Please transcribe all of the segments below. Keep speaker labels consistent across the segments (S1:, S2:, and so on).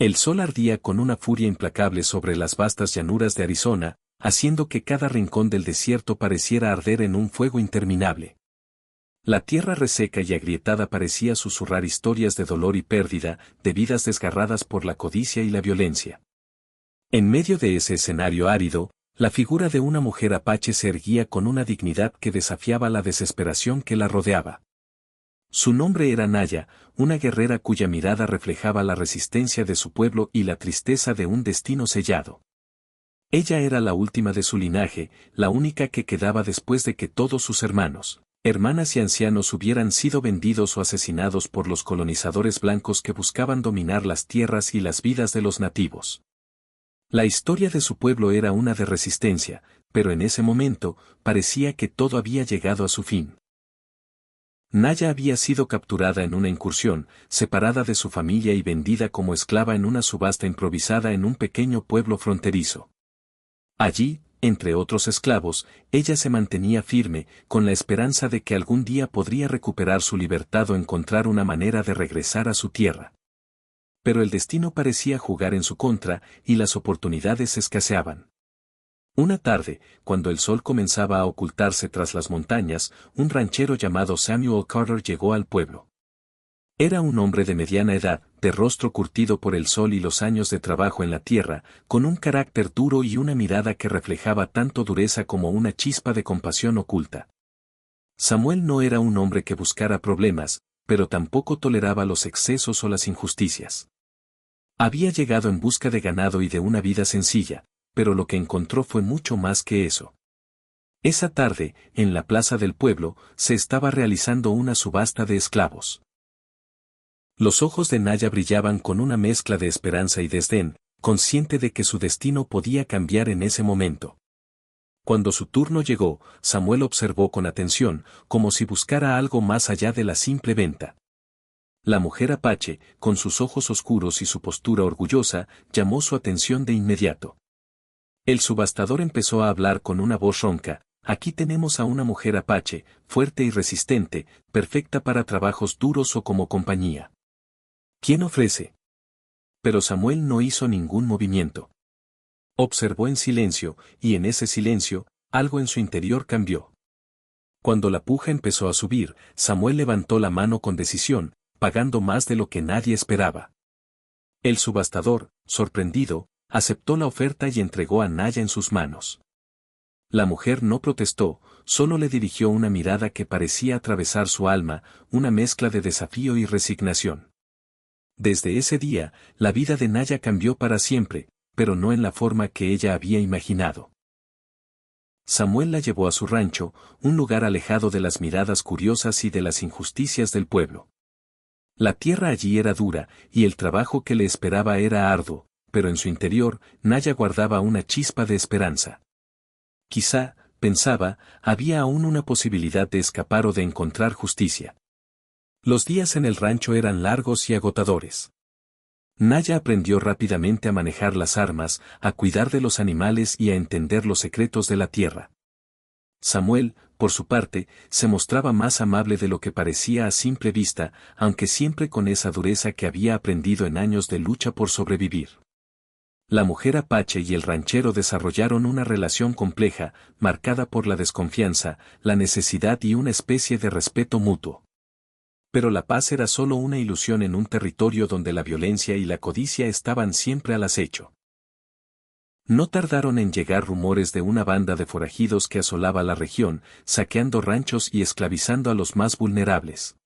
S1: El sol ardía con una furia implacable sobre las vastas llanuras de Arizona, haciendo que cada rincón del desierto pareciera arder en un fuego interminable. La tierra reseca y agrietada parecía susurrar historias de dolor y pérdida, de vidas desgarradas por la codicia y la violencia. En medio de ese escenario árido, la figura de una mujer apache se erguía con una dignidad que desafiaba la desesperación que la rodeaba. Su nombre era Naya, una guerrera cuya mirada reflejaba la resistencia de su pueblo y la tristeza de un destino sellado. Ella era la última de su linaje, la única que quedaba después de que todos sus hermanos, hermanas y ancianos hubieran sido vendidos o asesinados por los colonizadores blancos que buscaban dominar las tierras y las vidas de los nativos. La historia de su pueblo era una de resistencia, pero en ese momento, parecía que todo había llegado a su fin. Naya había sido capturada en una incursión, separada de su familia y vendida como esclava en una subasta improvisada en un pequeño pueblo fronterizo. Allí, entre otros esclavos, ella se mantenía firme, con la esperanza de que algún día podría recuperar su libertad o encontrar una manera de regresar a su tierra. Pero el destino parecía jugar en su contra, y las oportunidades escaseaban. Una tarde, cuando el sol comenzaba a ocultarse tras las montañas, un ranchero llamado Samuel Carter llegó al pueblo. Era un hombre de mediana edad, de rostro curtido por el sol y los años de trabajo en la tierra, con un carácter duro y una mirada que reflejaba tanto dureza como una chispa de compasión oculta. Samuel no era un hombre que buscara problemas, pero tampoco toleraba los excesos o las injusticias. Había llegado en busca de ganado y de una vida sencilla, pero lo que encontró fue mucho más que eso. Esa tarde, en la plaza del pueblo, se estaba realizando una subasta de esclavos. Los ojos de Naya brillaban con una mezcla de esperanza y desdén, consciente de que su destino podía cambiar en ese momento. Cuando su turno llegó, Samuel observó con atención, como si buscara algo más allá de la simple venta. La mujer apache, con sus ojos oscuros y su postura orgullosa, llamó su atención de inmediato. El subastador empezó a hablar con una voz ronca: aquí tenemos a una mujer apache, fuerte y resistente, perfecta para trabajos duros o como compañía. ¿Quién ofrece? Pero Samuel no hizo ningún movimiento. Observó en silencio, y en ese silencio, algo en su interior cambió. Cuando la puja empezó a subir, Samuel levantó la mano con decisión, pagando más de lo que nadie esperaba. El subastador, sorprendido, aceptó la oferta y entregó a Naya en sus manos. La mujer no protestó, solo le dirigió una mirada que parecía atravesar su alma, una mezcla de desafío y resignación. Desde ese día, la vida de Naya cambió para siempre, pero no en la forma que ella había imaginado. Samuel la llevó a su rancho, un lugar alejado de las miradas curiosas y de las injusticias del pueblo. La tierra allí era dura, y el trabajo que le esperaba era arduo, pero en su interior, Naya guardaba una chispa de esperanza. Quizá, pensaba, había aún una posibilidad de escapar o de encontrar justicia. Los días en el rancho eran largos y agotadores. Naya aprendió rápidamente a manejar las armas, a cuidar de los animales y a entender los secretos de la tierra. Samuel, por su parte, se mostraba más amable de lo que parecía a simple vista, aunque siempre con esa dureza que había aprendido en años de lucha por sobrevivir. La mujer apache y el ranchero desarrollaron una relación compleja, marcada por la desconfianza, la necesidad y una especie de respeto mutuo. Pero la paz era solo una ilusión en un territorio donde la violencia y la codicia estaban siempre al acecho. No tardaron en llegar rumores de una banda de forajidos que asolaba la región, saqueando ranchos y esclavizando a los más vulnerables.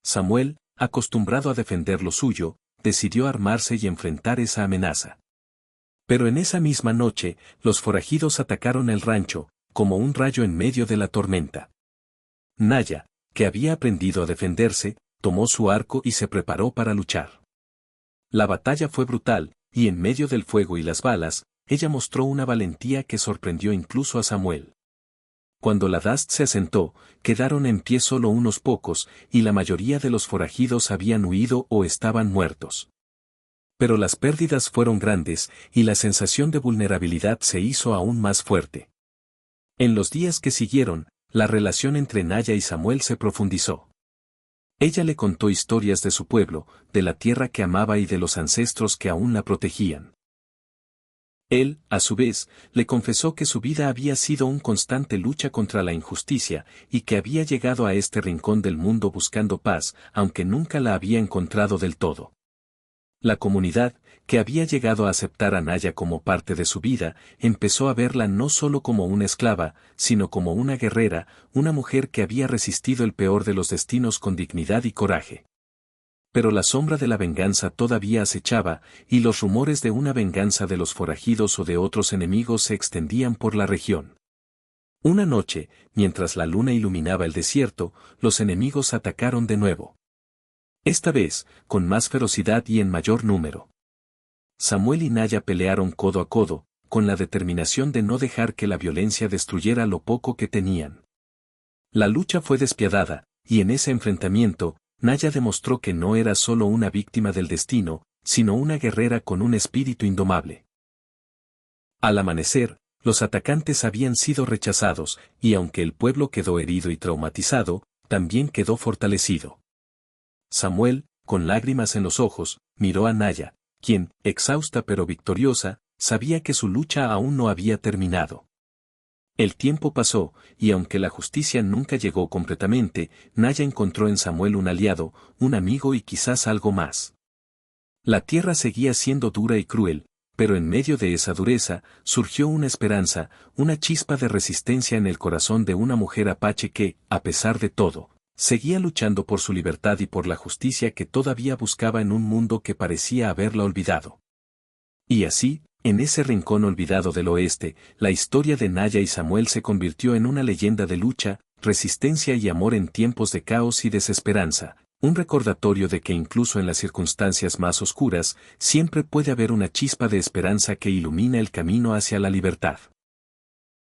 S1: Samuel, acostumbrado a defender lo suyo, decidió armarse y enfrentar esa amenaza. Pero en esa misma noche, los forajidos atacaron el rancho, como un rayo en medio de la tormenta. Naya, que había aprendido a defenderse, tomó su arco y se preparó para luchar. La batalla fue brutal, y en medio del fuego y las balas, ella mostró una valentía que sorprendió incluso a Samuel. Cuando la dast se asentó, quedaron en pie solo unos pocos, y la mayoría de los forajidos habían huido o estaban muertos. Pero las pérdidas fueron grandes, y la sensación de vulnerabilidad se hizo aún más fuerte. En los días que siguieron, la relación entre Naya y Samuel se profundizó. Ella le contó historias de su pueblo, de la tierra que amaba y de los ancestros que aún la protegían. Él, a su vez, le confesó que su vida había sido una constante lucha contra la injusticia, y que había llegado a este rincón del mundo buscando paz, aunque nunca la había encontrado del todo. La comunidad, que había llegado a aceptar a Naya como parte de su vida, empezó a verla no solo como una esclava, sino como una guerrera, una mujer que había resistido el peor de los destinos con dignidad y coraje. Pero la sombra de la venganza todavía acechaba, y los rumores de una venganza de los forajidos o de otros enemigos se extendían por la región. Una noche, mientras la luna iluminaba el desierto, los enemigos atacaron de nuevo. Esta vez, con más ferocidad y en mayor número. Samuel y Naya pelearon codo a codo, con la determinación de no dejar que la violencia destruyera lo poco que tenían. La lucha fue despiadada, y en ese enfrentamiento, Naya demostró que no era solo una víctima del destino, sino una guerrera con un espíritu indomable. Al amanecer, los atacantes habían sido rechazados, y aunque el pueblo quedó herido y traumatizado, también quedó fortalecido. Samuel, con lágrimas en los ojos, miró a Naya, quien, exhausta pero victoriosa, sabía que su lucha aún no había terminado. El tiempo pasó, y aunque la justicia nunca llegó completamente, Naya encontró en Samuel un aliado, un amigo y quizás algo más. La tierra seguía siendo dura y cruel, pero en medio de esa dureza, surgió una esperanza, una chispa de resistencia en el corazón de una mujer apache que, a pesar de todo, seguía luchando por su libertad y por la justicia que todavía buscaba en un mundo que parecía haberla olvidado. Y así, en ese rincón olvidado del oeste, la historia de Naya y Samuel se convirtió en una leyenda de lucha, resistencia y amor en tiempos de caos y desesperanza, un recordatorio de que incluso en las circunstancias más oscuras, siempre puede haber una chispa de esperanza que ilumina el camino hacia la libertad.